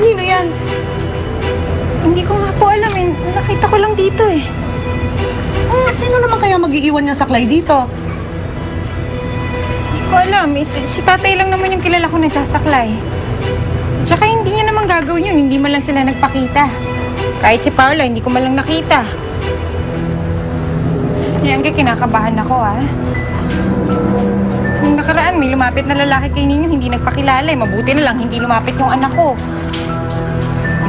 Kanino yan? Hindi ko nga po alam eh. Nakita ko lang dito eh. Sino naman kaya mag-iiwan niyang saklay dito? Hindi ko alam. Si tatay lang naman yung kilala ko nagsasaklay. Tsaka hindi niya naman gagawin yun. Hindi man lang sila nagpakita. Kahit si Paula, hindi ko man lang nakita. Yan kaya kinakabahan ako Nung nakaraan, may lumapit na lalaki kay Ninyo, hindi nagpakilala eh. Mabuti na lang, hindi lumapit yung anak ko.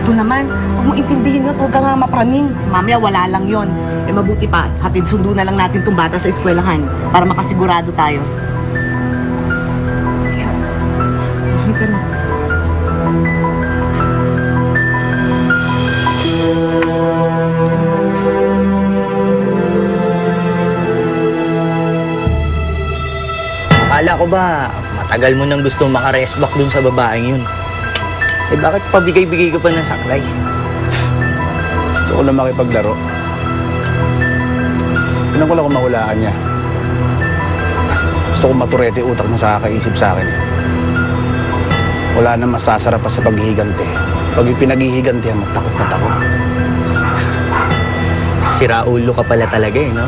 Ito naman, huwag mo intindihin yun, huwag ka nga mapraning. Mamaya wala lang yon. Mabuti pa, hatid sundo na lang natin itong bata sa eskwelahan para makasigurado tayo. Sige. Ay ka na. Akala ko ba, matagal mo nang gusto maka-rest back dun sa babaeng yun. Eh bakit pabigay-bigay ka pa ng saklay? Gusto ko lang makipaglaro. Tignan ko lang kung mahulaan niya. Gusto ko maturete utak na sa kakaisip sa akin. Wala na masasarap pa sa paghihigante. Pag yung pinaghihigantihan, matakot na takot. Siraulo ka pala talaga eh, no?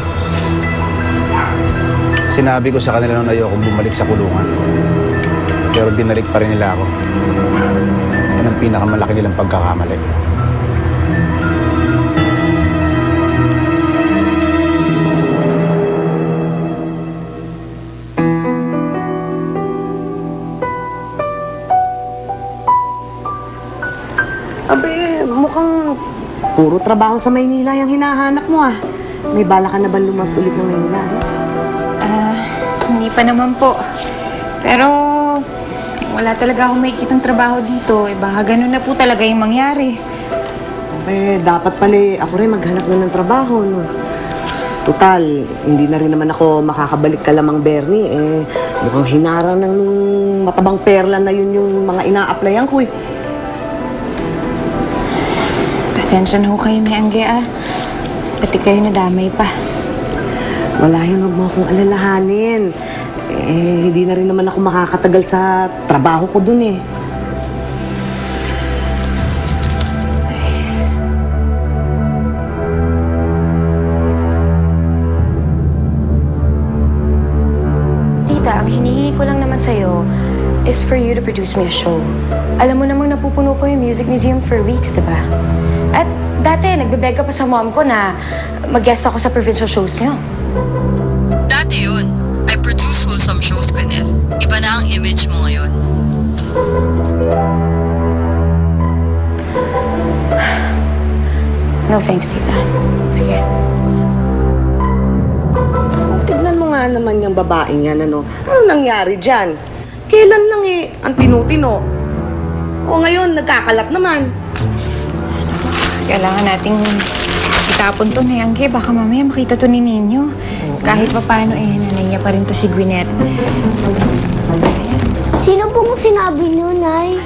Sinabi ko sa kanila nung ayokong bumalik sa kulungan. Pero binalik pa rin nila ako. Yan ang pinakamalaki nilang pagkakamali. Abe, mukhang puro trabaho sa Maynila yung hinahanap mo May bala ka na ba lumas ulit ng Maynila? Hindi pa naman po. Pero wala talaga akong makikitang trabaho dito. Baka ganun na po talaga yung mangyari. Dapat pala ako rin maghanap na ng trabaho, no? Total, hindi na rin naman ako makakabalik ka lamang, Bernie. Mukhang hinarang ng matabang perla na yun yung mga ina-applyan ko Pasensya na ho kayo, Nay Angge, Pati kayo nadamay pa. Wala yun, huwag mo akong alalahanin. Hindi na rin naman ako makakatagal sa trabaho ko dun Tita, ang hinihingi ko lang naman sa'yo is for you to produce me a show. Alam mo namang napupuno ko yung Music Museum for weeks, diba? At dati, nagbe-beg ka pa sa mom ko na mag-guest ako sa provincial shows niyo. Dati yun. I produce wholesome shows, Kenneth. Iba na ang image mo ngayon. No thanks, Tita. Sige. Tignan mo nga naman yung babaeng yan, ano? Ano nangyari dyan? Kailan lang ang tinutino? O ngayon, nagkakalat naman. Kailangan nating itapon to, Nay Angge. Baka mamaya makita to ni Ninyo. Kahit pa paano, nanay niya pa rin to si Gwyneth. Sino pong sinabi niyo, Nay?